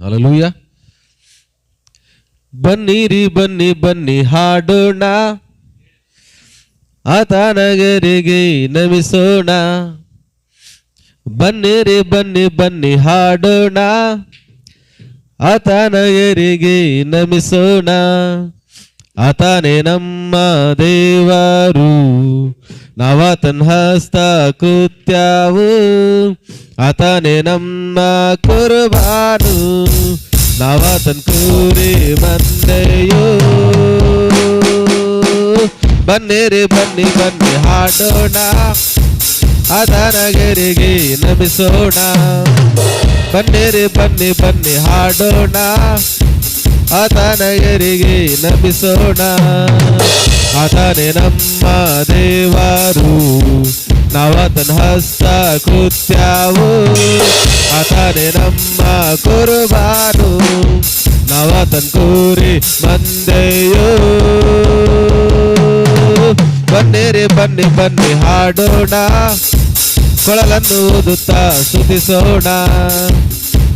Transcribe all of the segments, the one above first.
Hallelujah. ಬನ್ನಿರಿ ಬನ್ನಿ ಬನ್ನಿ ಹಾಡೋಣ, ಆತನಗರಿಗೆ ನಮಿಸೋಣ. ಬನ್ನಿರಿ ಬನ್ನಿ ಬನ್ನಿ ಹಾಡೋಣ, ಆತನಗರಿಗೆ ನಮಿಸೋಣ. ಆತನೇ ನಮ್ಮ ದೇವರು, ನಾವಾತನ ಹಸ್ತ ಕೃತ್ಯವು. ಆತನೇ ನಮ್ಮ ಕುರ್ಬಾನು, ನಾವಾತನ ಕುರಿ ಮಂದೆಯೋ. ಬನ್ನಿರಿ ಬನ್ನಿ ಬನ್ನಿ ಹಾಡೋಣ, ಆತನಗರಿಗೆ ನಮಿಸೋಣ. ಬನ್ನಿರಿ ಬನ್ನಿ ಬನ್ನಿ ಹಾಡೋಣ, ಆತನಗರಿಗೆ ನಮಿಸೋಣ. ಆತನೇ ನಮ್ಮ ದೇವರು, ನಾವಾತನ ಹಸ್ತ ಕೃತ್ಯವು. ಆತನೇ ನಮ್ಮ ಕುರ್ಬಾನು, ನಾವಾತನ ಕುರಿ ಮಂದೆಯೋ. ಬನ್ನಿರಿ ಬನ್ನಿ ಬನ್ನಿ ಹಾಡೋಣ, ಕೊಳಲನ್ನು ಊದುತ್ತಾ ಸ್ತುತಿಸೋಣ.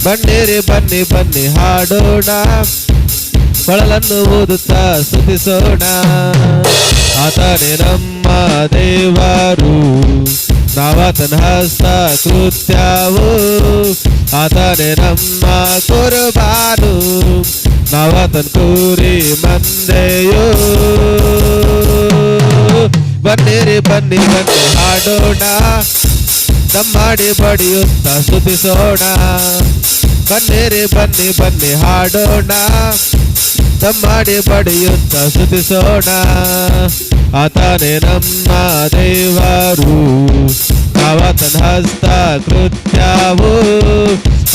ಬನ್ನಿರಿ ಬನ್ನಿ ಬನ್ನಿ ಹಾಡೋಣ, ಕೊಳಲನ್ನು ಊದುತ್ತಾ ಸ್ತುತಿಸೋಣ. ಆತನೇ ನಮ್ಮ ದೇವರು, ನಾವಾತನ ಹಸ್ತ ಕೃತ್ಯವು. ಆತನೇ ನಮ್ಮ ಕುರ್ಬಾನು, ನಾವಾತನ ಕುರಿ ಮಂದೆಯೋ. ಬನ್ನಿರಿ ಬನ್ನಿ ಬನ್ನಿ ಹಾಡೋಣ, ದಮ್ಮಾಡಿ ಬಡಿಯುತ್ತಾ ಸ್ತುತಿಸೋಣ. ಬನ್ನಿರಿ ಬನ್ನಿ ಬನ್ನಿ ಹಾಡೋಣ, ದಮ್ಮಾಡಿ ಬಡಿಯುತ್ತಾ ಸ್ತುತಿಸೋಣ. ಆತನೇ ನಮ್ಮ ದೇವರು, ನಾವಾತನ ಹಸ್ತ ಕೃತ್ಯವು.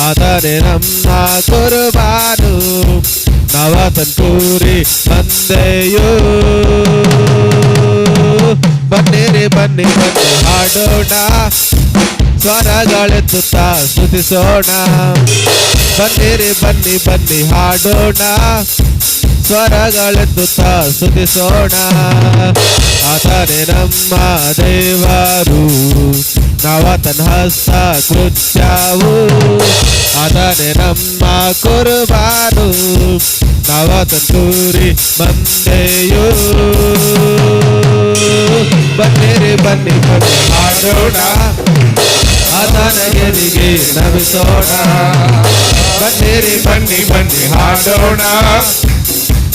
ಆತನೇ ನಮ್ಮ ಕುರ್ಬಾನು, ನಾವಾತನ ಕುರಿ ಮಂದೆಯೋ. ಬನ್ನಿರಿ ಬನ್ನಿ ಬನ್ನಿ ಹಾಡೋಣ, ಸ್ವರಗಳೆತ್ತುತ್ತಾ ಸ್ತುತಿಸೋಣ. ಬನ್ನಿರಿ ಬನ್ನಿ ಬನ್ನಿ ಹಾಡೋಣ, ಸ್ವರಗಳೆತ್ತುತ್ತಾ ಸ್ತುತಿಸೋಣ. ಆತನೇ ನಮ್ಮ ದೇವರು, ನಾವಾತನ ಹಸ್ತ ಕೃತ್ಯವು. ಆತನೇ ನಮ್ಮ ಕುರ್ಬಾನು, ನಾವಾತನ ಕುರಿ ಮಂದೆಯೋ. ಬನ್ನಿರಿ ಬನ್ನಿ ಬನ್ನಿ ಹಾಡೋಣ, ಆತನಗರಿಗೆ ನಮಿಸೋಣ. ಬನ್ನಿರಿ ಬನ್ನಿ ಬನ್ನಿ ಹಾಡೋಣ,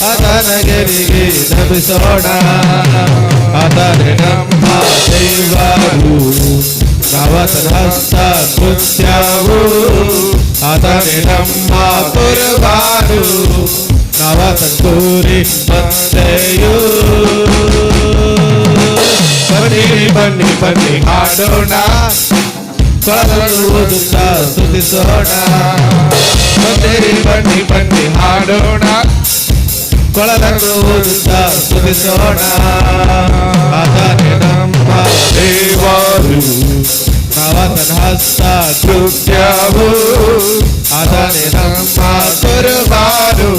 ಆತನಗರಿಗೆ ನಮಿಸೋಣ. ಆತನೇ ನಮ್ಮ ದೇವರು, ನಾವಾತನ ಹಸ್ತ ಕೃತ್ಯವು. ಆತನೇ ನಮ್ಮ ಕುರ್ಬಾನು, ನಾವಾತನ ಕುರಿ ಮಂದೆಯೋ. ಬನ್ನಿರಿ ಬನ್ನಿ ಬನ್ನಿ ಹಾಡೋಣ, ಕೊಳಲನ್ನು ಊದುತ್ತಾ ಸ್ತುತಿಸೋಣ. ಬನ್ನಿರಿ ಬನ್ನಿ ಬನ್ನಿ ಹಾಡೋಣ, ಕೊಳಲನ್ನು ಊದುತ್ತಾ ಸ್ತುತಿಸೋಣ. ಆತನೇ ನಮ್ಮ ದೇವರು, ನಾವಾತನ ಹಸ್ತ ಕೃತ್ಯವು. ಆತನೇ ನಮ್ಮ ಕುರ್ಬಾನು,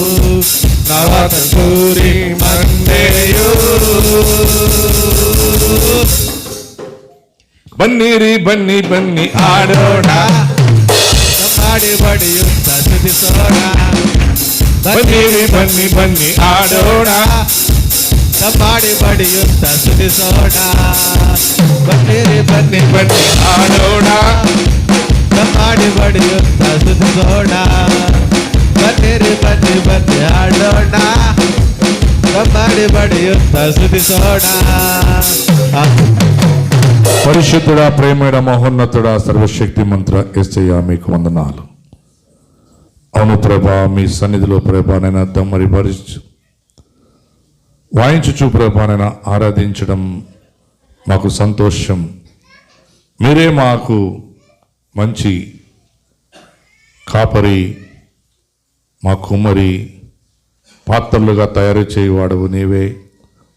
ನಾವಾತನ ಕುರಿ ಮಂದೆಯೋ. ಬನ್ನಿರಿ ಬನ್ನಿ ಬನ್ನಿ ಹಾಡೋಣ, ದಮ್ಮಾಡಿ ಬಡಿಯುತ್ತಾ ಸ್ತುತಿಸೋಣ. ಬನ್ನಿರಿ ಬನ್ನಿ ಬನ್ನಿ ಹಾಡೋಣ, ದಮ್ಮಾಡಿ ಬಡಿಯುತ್ತಾ ಸ್ತುತಿಸೋಣ. ಬನ್ನಿರಿ ಬನ್ನಿ ಬನ್ನಿ ಹಾಡೋಣ, ದಮ್ಮಾಡಿ ಬಡಿಯುತ್ತಾ ಸ್ತುತಿಸೋಣ. ಬನ್ನಿರಿ ಬನ್ನಿ ಬನ್ನಿ ಹಾಡೋಣ, ದಮ್ಮಾಡಿ ಬಡಿಯುತ್ತಾ ಸ್ತುತಿಸೋಣ. పరిశుద్ధుడా, ప్రేమడ, మహోన్నతుడా, సర్వశక్తి మంత్ర యేసయ్యా మీకు వందనాలు. అవును ప్రభా, మీ సన్నిధిలో ప్రభానైనా దమ్మరి భరించు వాయించుచు ప్రభానైనా ఆరాధించడం మాకు సంతోషం. మీరే మాకు మంచి కాపరి, మా కుమ్మరి, పాత్రలుగా తయారు చేయవాడవు నీవే,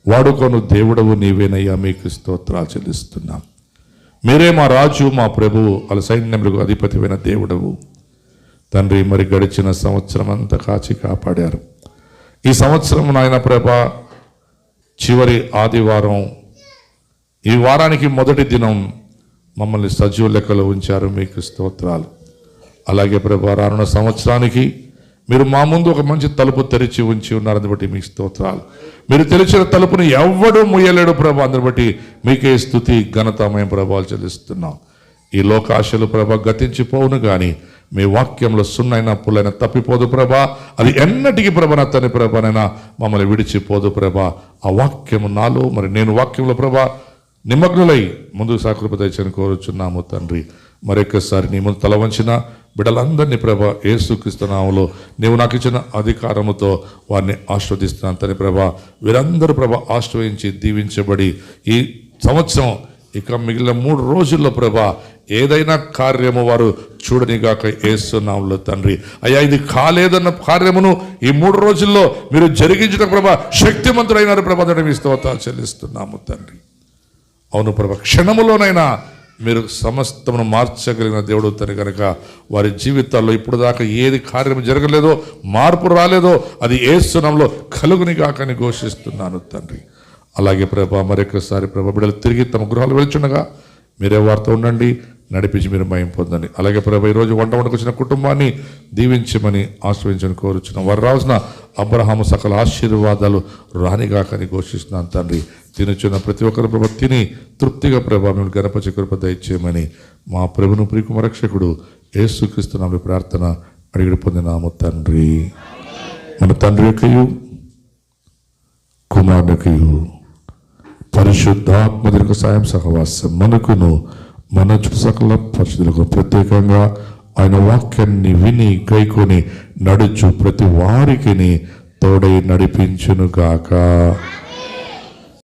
వాడుకొను దేవుడవు నీవేనయ్యా. మీకు స్తోత్రాలు చెల్లిస్తున్నాం. మీరే మా రాజు, మా ప్రభువు, వాళ్ళ సైన్యములకు అధిపతివైన దేవుడవు తండ్రి. మరి గడిచిన సంవత్సరం అంతా కాచి కాపాడారు. ఈ సంవత్సరం నాయన ప్రభా చివరి ఆదివారం, ఈ వారానికి మొదటి దినం మమ్మల్ని సజీవ లెక్కలో ఉంచారు. మీకు స్తోత్రాలు. అలాగే ప్రభా రానున్న సంవత్సరానికి మీరు మా ముందు ఒక మంచి తలుపు తెరిచి ఉంచి ఉన్నారని బట్టి మీకు స్తోత్రాలు. మీరు తెరిచిన తలుపుని ఎవ్వడూ ముయ్యలేడు ప్రభా, అందుని బట్టి మీకే స్తుతి ఘనత మేము ప్రభావాలు చెల్లిస్తున్నాం. ఈ లోకాశలు ప్రభా గతించిపోవును కానీ మీ వాక్యంలో సున్నైనా పుల్లైనా తప్పిపోదు ప్రభా. అది ఎన్నటికీ ప్రభా నా తని ప్రభానైనా మమ్మల్ని విడిచిపోదు ప్రభా. ఆ వాక్యము నాలో మరి నేను వాక్యంలో ప్రభా నిమగ్నులై ముందుకు సాకృప తెచ్చని కోరుచున్నాము తండ్రి. మరొకసారి నీ ముందు తల వంచిన బిడ్డలందరినీ ప్రభా యేసుక్రీస్తు నామములో నీవు నాకు ఇచ్చిన అధికారముతో వారిని ఆశీర్వదిస్తున్నాను తని ప్రభా. వీరందరూ ప్రభా ఆశ్రయించి దీవించబడి ఈ సంవత్సరం ఇక మిగిలిన 3 రోజుల్లో ప్రభా ఏదైనా కార్యము వారు చూడనిగాక యేసు నామములో తండ్రి. అయ్యా ఇది కాలేదన్న కార్యమును ఈ 3 రోజుల్లో మీరు జరిగించడం ప్రభా శక్తిమంతుడైనారు ప్రభా, మీ స్తోత్రాలు చెల్లిస్తున్నాము తండ్రి. అవును ప్రభా, క్షణములోనైనా మీరు సమస్తమును మార్చగలిగిన దేవుడు అవుతారు కనుక వారి జీవితాల్లో ఇప్పుడు దాకా ఏది కార్యం జరగలేదో, మార్పు రాలేదో అది యేసు నామములో కలుగుని కాకని ఘోషిస్తున్నాను తండ్రి. అలాగే ప్రభా మరొకసారి ప్రభా బిడ్డలు తిరిగి తమ గృహాలు వెళ్తుండగా మీరే వారితో ఉండండి, నడిపించి మీరు భయం పొందండి. అలాగే ప్రభా ఈరోజు వంట వచ్చిన కుటుంబాన్ని దీవించమని ఆశ్రయించని కోరుచున్నాం. వారు రావాల్సిన అబ్రహాము సకల ఆశీర్వాదాలు రానిగాకని ఘోషిస్తున్నాను తండ్రి. తినుచున్న ప్రతి ఒక్కరు ప్రభా తిని తృప్తిగా ప్రభా మేము గణపతి కృప దయచేయమని మా ప్రభును ప్రియకుమ రక్షకుడు యేసుక్రీస్తు నామములో ప్రార్థన అడిగి పొందినాము తండ్రి. మన తండ్రి యొక్కయు కుమారునికయు పరిశుద్ధాత్మకు సాయం సహవాసం మనకును మన సకల పరిశుద్ధులకు ప్రత్యేకంగా ఆయన వాక్యాన్ని విని గైకొని నడుచు ప్రతి వారికి తోడై నడిపించును గాక.